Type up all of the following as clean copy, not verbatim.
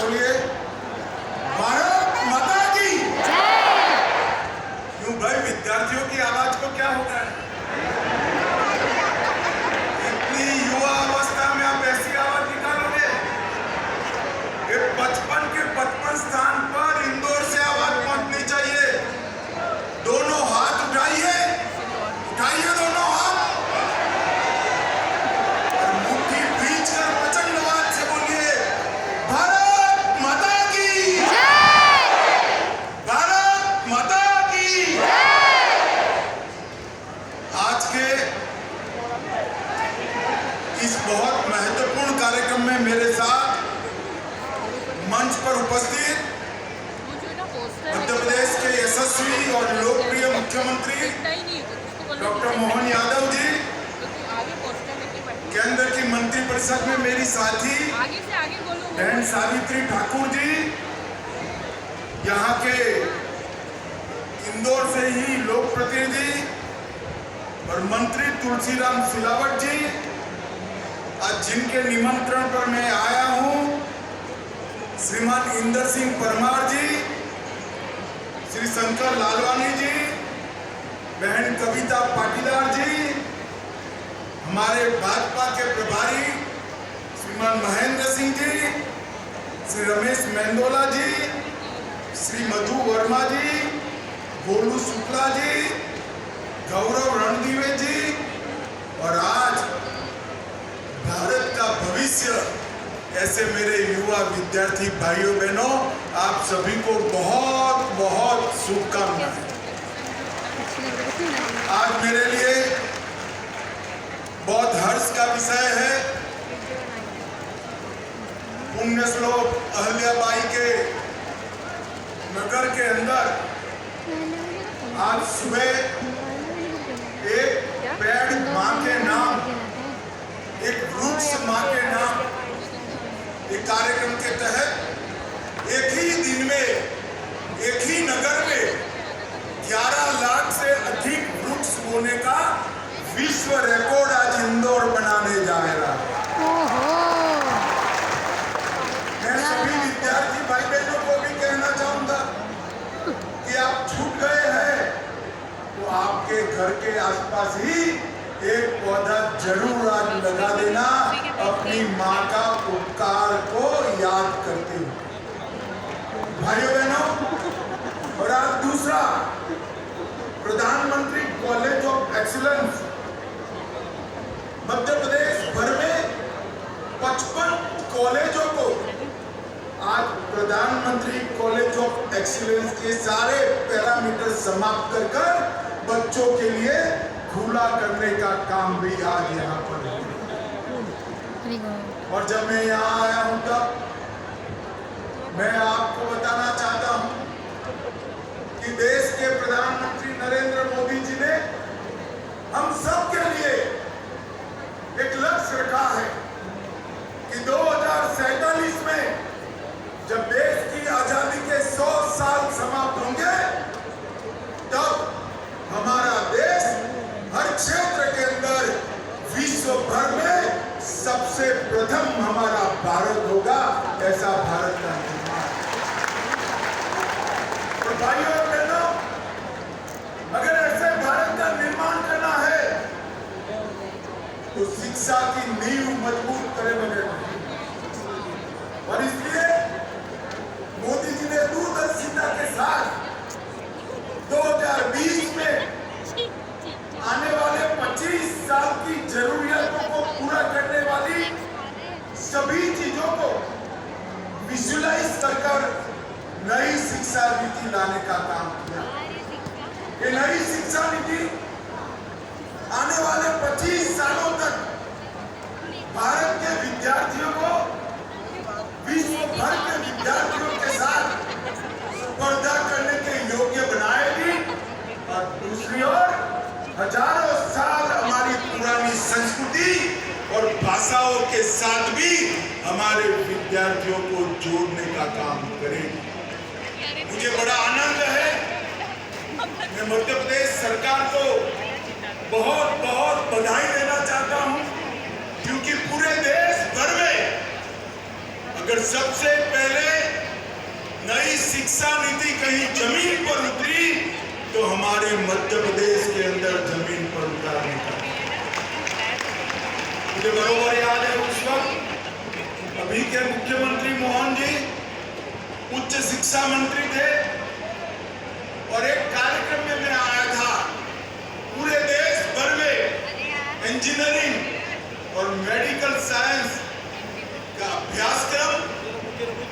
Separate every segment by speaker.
Speaker 1: बोलिए भारत माता की
Speaker 2: जय।
Speaker 1: क्यों भाई, विद्यार्थियों की आवाज को क्या हो गया है? इतनी युवा अवस्था में आप ऐसी आवाज निकालोगे? ये 55 के 55 स्थान पर इंदौर से आवाज पहुंचनी चाहिए। दोनों हाथ उठाइए, उठाइए दोनों हाथ और मुट्ठी भींच कर प्रचंड आवाज से बोलिए भारत माता की
Speaker 2: जय।
Speaker 1: भारत माता की
Speaker 2: जय।
Speaker 1: आज के इस बहुत महत्वपूर्ण कार्यक्रम में मेरे साथ मंच पर उपस्थित मध्य प्रदेश के यशस्वी और लोकप्रिय मुख्यमंत्री डॉक्टर मोहन यादव जी, केंद्र की मंत्रिपरिषद में मेरी साथी बहन सावित्री ठाकुर जी, यहाँ के इंदौर से ही लोक प्रतिनिधि और मंत्री तुलसीराम सिलावट जी, आज जिनके निमंत्रण पर मैं आया हूँ, श्रीमान इंदर सिंह परमार जी, श्री शंकर लालवानी जी, बहन कविता पाटीदार जी, हमारे भाजपा के प्रभारी श्रीमान महेंद्र सिंह जी, श्री रमेश मेंदोला जी, श्री मधु वर्मा जी, गोलू शुक्ला जी, गौरव रणदीवे जी, और आज भारत का भविष्य ऐसे मेरे युवा विद्यार्थी भाइयों बहनों, आप सभी को बहुत बहुत शुभकामनाएं। आज मेरे लिए बहुत हर्ष का विषय है। पुण्य श्लोक अहिल्याबाई के नगर के अंदर आज सुबह एक पेड़ मां के नाम, एक वृक्ष मां के नाम, एक कार्यक्रम के तहत एक ही दिन में एक ही नगर में 11 लाख से अधिक वृक्ष बोने का विश्व रिकॉर्ड आज इंदौर बनाने जा रहा है। मैं सभी विद्यार्थी भाई बहनों को भी कहना चाहूंगा कि आप छूट गए हैं तो आपके घर के आसपास ही एक पौधा जरूर आज लगा देना, अपनी माँ का उपकार को याद करते हुए। भाइयों बहनों, और आज दूसरा, प्रधानमंत्री college of excellence Madhya Pradesh भर में 55 कॉलेजों को आज प्रधानमंत्री कॉलेज ऑफ एक्सीलेंस के सारे पैरामीटर समाप्त कर बच्चों के लिए खुला करने का काम भी आज यहाँ पर है। और जब मैं यहाँ आया हूँ तब मैं आपको बताना चाहता हूँ कि देश के प्रधानमंत्री नरेंद्र मोदी जी ने हम सब के लिए एक लक्ष्य रखा है कि 2047 में जब देश की आजादी के 100 साल समाप्त होंगे तब हमारा देश हर क्षेत्र के अंदर विश्व भर में सबसे प्रथम हमारा भारत होगा, ऐसा भारत का निर्माण। तो भाइयों और बहनों, अगर ऐसे भारत का निर्माण करना है तो शिक्षा की नींव मजबूत करे बगैर, और इसलिए मोदी जी ने दूरदर्शिता के साथ 2020 में आने वाले 25 साल की जरूरियातों को पूरा करने वाली सभी चीजों को विजुलाइज कर नई शिक्षा नीति लाने का काम किया। ये नई शिक्षा नीति आने वाले 25 सालों तक भारत के विद्यार्थियों को विश्व भर के विद्यार्थियों के साथ स्पर्धा करने के योग्य बनाएगी, और दूसरी ओर हजारों साल हमारी पुरानी संस्कृति और भाषाओं के साथ भी हमारे विद्यार्थियों को जोड़ने का काम करेगी। मुझे बड़ा आनंद है, मैं मध्य प्रदेश सरकार को बहुत बहुत बधाई देना चाहता हूं, क्योंकि पूरे देश भर में अगर सबसे पहले नई शिक्षा नीति कहीं जमीन पर उतरी तो हमारे मध्य प्रदेश के अंदर जमीन पर उतारने का। मुझे बरोबर याद है उस वक्त अभी के मुख्यमंत्री मोहन जी उच्च शिक्षा मंत्री थे और एक कार्यक्रम में मैं आया था। पूरे देश भर में इंजीनियरिंग और मेडिकल साइंस का अभ्यासक्रम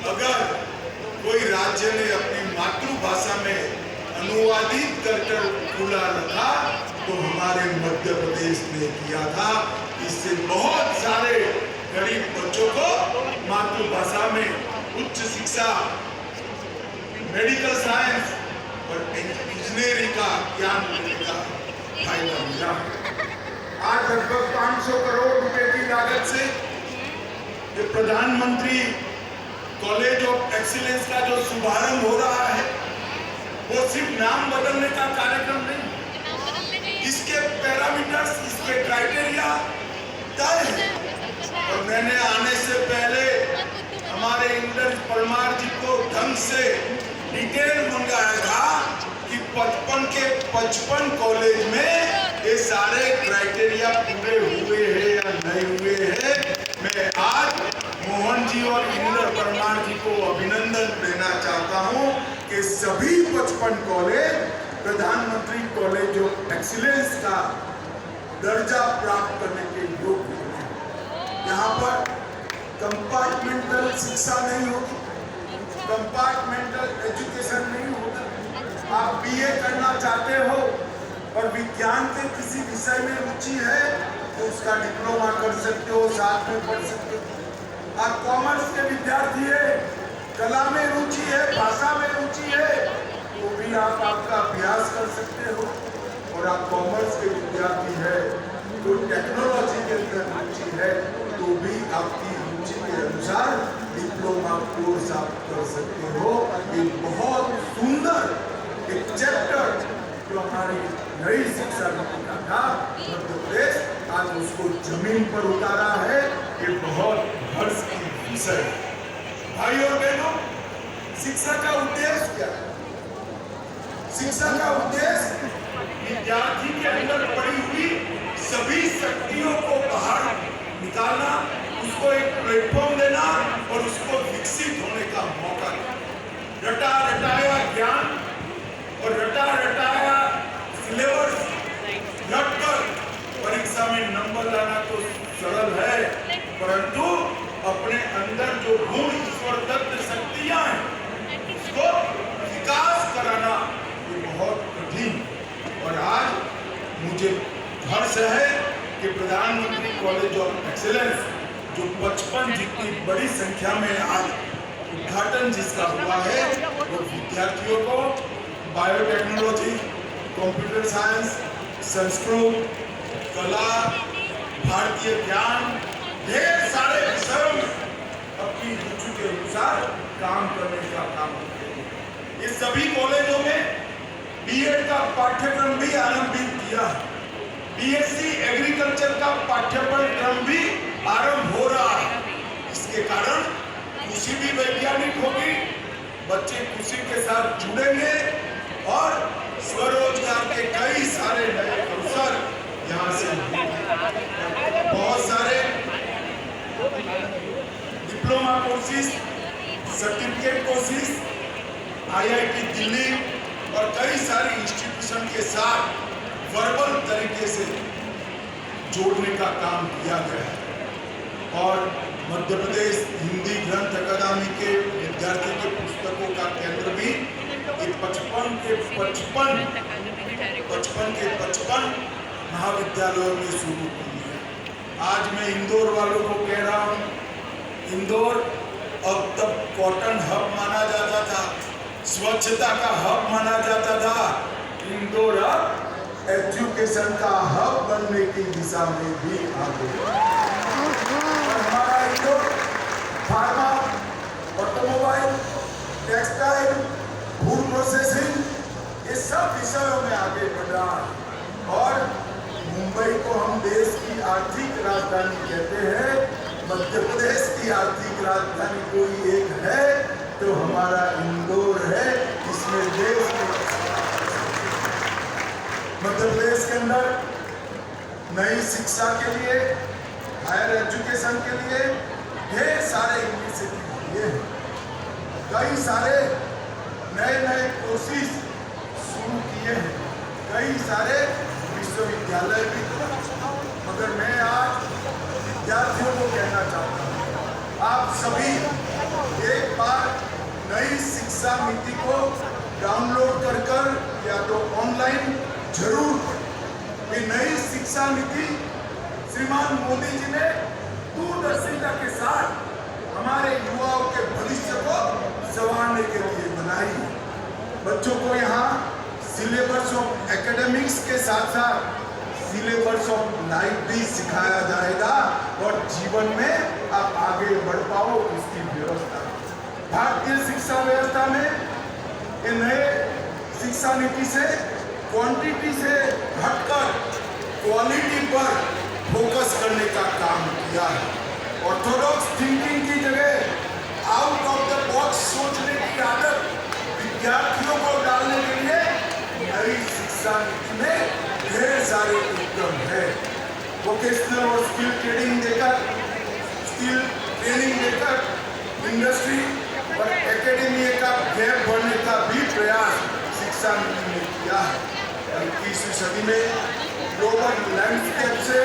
Speaker 1: अगर कोई राज्य ने अपनी मातृभाषा में अनुवादित कर खुला रखा तो हमारे मध्य प्रदेश ने किया था। इससे बहुत सारे गरीब बच्चों को मातृभाषा में उच्च शिक्षा, मेडिकल साइंस और इंजीनियरिंग का ज्ञान लेने का फायदा मिला। आज लगभग 500 करोड़ रुपए की लागत से ये प्रधानमंत्री कॉलेज ऑफ एक्सीलेंस का जो शुभारंभ हो रहा है वो सिर्फ नाम बदलने का कार्यक्रम नहीं, इसके पैरामीटर्स, इसके क्राइटेरिया तय है। और मैंने आने से पहले हमारे इंद्र परमार जी को ढंग से डिटेल मंगाया था कि 55 के 55 कॉलेज में ये सारे क्राइटेरिया पूरे हुए हैं या नहीं हुए हैं। मैं आज मोहन जी और इंद्र परमार जी को अभिनंदन देना चाहता हूं कि सभी 55 कॉलेज प्रधानमंत्री कॉलेज ऑफ एक्सीलेंस का दर्जा प्राप्त करने के योग्य हैं। यहाँ पर कंपार्टमेंटल शिक्षा नहीं होगी, कंपार्टमेंटल एजुकेशन नहीं होगा। आप बीए करना चाहते हो और विज्ञान के किसी विषय में रुचि है तो उसका डिप्लोमा कर सकते हो, साथ में पढ़ सकते हो। आप कॉमर्स के विद्यार्थी है, कला में रुचि है, भाषा में रुचि है तो भी आप आपका अभ्यास कर सकते हो। और आप कॉमर्स के विद्यार्थी है तो टेक्नोलॉजी के अंदर रुचि है तो भी आपकी रुचि के अनुसार डिप्लोमा कोर्स आप कर सकते हो। एक बहुत सुंदर एक चैप्टर जो हमारी नई शिक्षा नीति का था मध्य प्रदेश आज उसको जमीन पर उतारा है। ये बहुत हर्ष की विषय है। भाई और बहनों, शिक्षा का उद्देश्य क्या है? शिक्षा का उद्देश्य विद्यार्थी के अंदर पड़ी हुई सभी शक्तियों को बाहर निकालना, उसको एक प्लेटफॉर्म देना और उसको विकसित होने का मौका देना। रटा रटाया ज्ञान और रटा रटाया सिलेबस रटकर परीक्षा में नंबर लाना तो सरल है, परंतु अपने अंदर जो गुण ईश्वर दत्त शक्तियां हैं उसको विकास कराना ये बहुत कठिन। और आज मुझे हर्ष है कि प्रधानमंत्री कॉलेज ऑफ एक्सीलेंस जो 55 जितनी बड़ी संख्या में आज उद्घाटन जिसका हुआ है वो विद्यार्थियों को बायोटेक्नोलॉजी, कंप्यूटर साइंस, संस्कृत, कला, भारतीय ज्ञान, ढेर सारे विषयों में अपनी रुचि के अनुसार काम करने का काम करते हैं। ये सभी कॉलेजों में बीएड का पाठ्यक्रम भी आरंभित किया है। बीएससी एग्रीकल्चर का पाठ्यक्रम भी आरंभ हो रहा है। इसके कारण कृषि भी वैज्ञानिक होगी, बच्चे कृषि के साथ जुड़ेंगे और स्वरोजगार के कई सारे नए अवसर यहाँ से बहुत सारे diploma courses, certificate courses IIT Delhi और कई सारी इंस्टीट्यूशन के साथ वर्बल तरीके से जोड़ने का काम किया गया है। और मध्य प्रदेश हिंदी ग्रंथ अकादमी के विद्यार्थी के पुस्तकों का केंद्र भी 55 के 55 महाविद्यालयों में शुरू की है। आज मैं इंदौर वालों को कह रहा हूँ, इंदौर अब तक कॉटन हब माना जाता था, स्वच्छता का हब माना जाता था, इंदौर अब एजुकेशन का हब बनने की दिशा में भी आगे। और हमारा Indore pharma, automobile, textile, food processing ये सब विषयों में आगे बढ़ रहा है। और मुंबई को हम देश की आर्थिक राजधानी कहते हैं मध्य प्रदेश की आर्थिक राजधानी कोई एक है तो हमारा इंदौर है। इसमें देश में मध्य प्रदेश के अंदर नई शिक्षा के लिए, हायर एजुकेशन के लिए ढेर सारे इनिशिएटिव लिए हैं। कई सारे नए नए कोर्सेज शुरू किए हैं, कई सारे विश्वविद्यालय भी। मगर मैं आज विद्यार्थियों को कहना चाहता हूँ, आप सभी एक बार नई शिक्षा नीति को डाउनलोड कर या तो ऑनलाइन जरूर पढ़ें। ये नई शिक्षा नीति श्रीमान मोदी जी ने दूरदर्शिता के साथ हमारे युवाओं के भविष्य को संवारने के लिए बनाई है। बच्चों को यहाँ सिलेबस ऑफ एकेडमिक्स के साथ साथ सिलेबस ऑफ लाइफ भी सिखाया जाएगा और जीवन में आप आगे बढ़ पाओ इसकी व्यवस्था। भारतीय शिक्षा व्यवस्था में ये नए शिक्षा नीति से क्वांटिटी से हटकर क्वालिटी पर फोकस करने का काम किया है। ऑर्थोडॉक्स थिंकिंग की जगह आउट ऑफ द बॉक्स सोचने की आदत विद्यार्थियों को डालने के लिए नई शिक्षा नीति में ढेर सारे उपक्रम है। वोकेशनल और स्किल ट्रेनिंग देकर इंडस्ट्री और एकेडमी का गैप भरने का भी प्रयास शिक्षा नीति ने किया है। 21वीं सदी में ग्लोबल लैंडस्केप से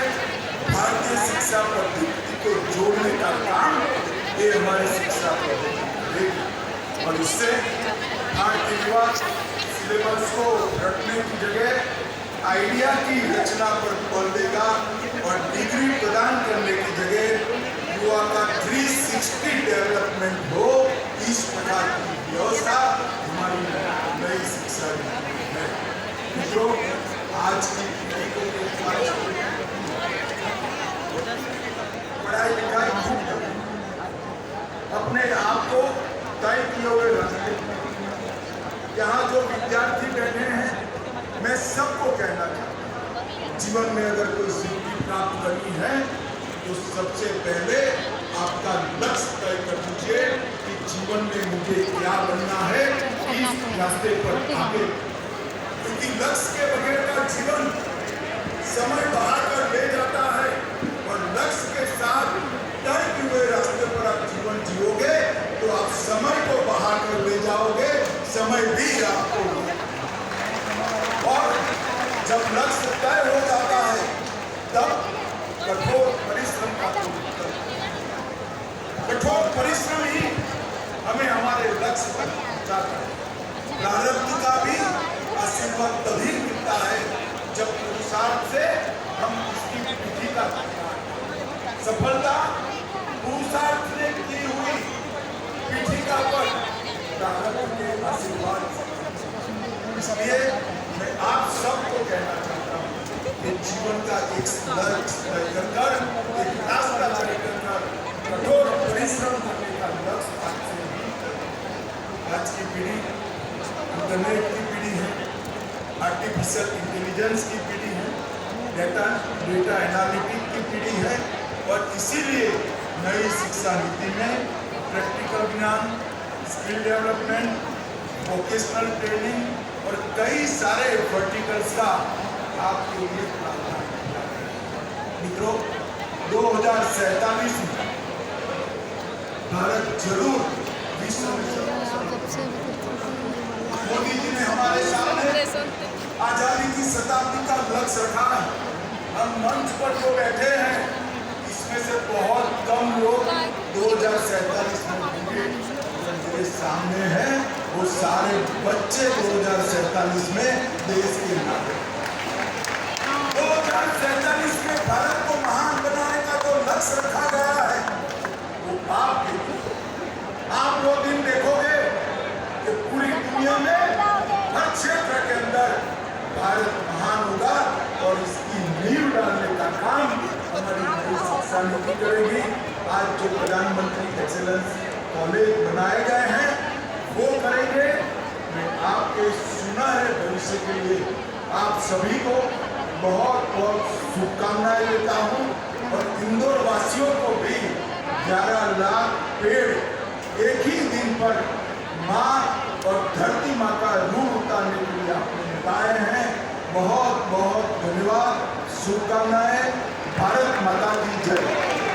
Speaker 1: भारतीय शिक्षा पद्धति को जोड़ने का काम ये हमारी शिक्षा पद्धति करेगी और इससे भारतीय युवा सिलेबस को रटने की जगह आइडिया की रचना पर बल देगा और डिग्री प्रदान करने की जगह युवा का 360 डेवलपमेंट हो। इस प्रकार की व्यवस्था हमारी नई शिक्षा नीति है। मित्रों, आज की पीढ़ी को पढ़ाई लिखाई खूब करें, अपने आप को तय किए हुए रखते। यहाँ जो विद्यार्थी बैठे हैं, मैं सबको कहना चाहता हूँ, जीवन में अगर कोई सिद्धि प्राप्त करनी है तो सबसे पहले आपका लक्ष्य तय कर दीजिए कि जीवन में मुझे क्या बनना है, इस रास्ते पर आगे। क्योंकि लक्ष्य के बगैर का जीवन समय बहाकर ले जाता है और लक्ष्य के साथ तय किए हुए रास्ते पर आप जीवन जियोगे तो आप समय को बहाकर ले जाओगे, समय भी आपको। और जब लक्ष्य तय हो जाता है तब कठोर परिश्रम का कठोर परिश्रम ही हमें हमारे लक्ष्य तक पहुंचाता है। प्रारब्ध का भी आशीर्वाद तभी मिलता है जब पुरुषार्थ से हम उसकी विधि का सफलता पुरुषार्थ ने की हुई पीठिका पर प्रारब्ध के आशीर्वाद। इसलिए मैं आप सबको कहना चाहता हूँ कि जीवन का एक लक्ष्य तय कर एक रास्ता तय कर कठोर परिश्रम करने का लक्ष्य आज की पीढ़ी इंटरनेट की पीढ़ी है, आर्टिफिशियल इंटेलिजेंस की पीढ़ी है, डेटा एनालिटिक की पीढ़ी है और इसीलिए नई शिक्षा नीति में प्रैक्टिकल ज्ञान, स्किल डेवलपमेंट, वोकेशनल ट्रेनिंग और कई सारे वर्टिकल्स का आपके लिए प्रावधान किया है। मित्रों, 2047 में भारत जरूर विश्व में। मोदी जी ने हमारे सामने आजादी की शताब्दी का लक्ष्य रखा है। हम मंच पर जो बैठे हैं इसमें से बहुत कम लोग 2047 में होंगे। मेरे सामने है वो सारे बच्चे 2047 में देश के नागरिक। 2047 में भारत को महान बनाने का जो लक्ष्य रखा गया है वो आप वो दिन देखोगे कि पूरी दुनिया में हर क्षेत्र के अंदर भारत महान होगा और इसकी नींव डालने का काम हमारी नई शिक्षा नीति करेगी। आज जो प्रधानमंत्री एक्सेलेंस कॉलेज बनाए गए हैं वो करेंगे। मैं आपके सुनहरे भविष्य के लिए आप सभी को बहुत बहुत शुभकामनाएं देता हूं और इंदौर वासियों को भी 11 लाख पेड़ एक ही दिन पर माँ और धरती माँ का ऋण उतारने के लिए आपने बताए हैं। बहुत बहुत धन्यवाद, शुभकामनाएं। भारत माता की जय।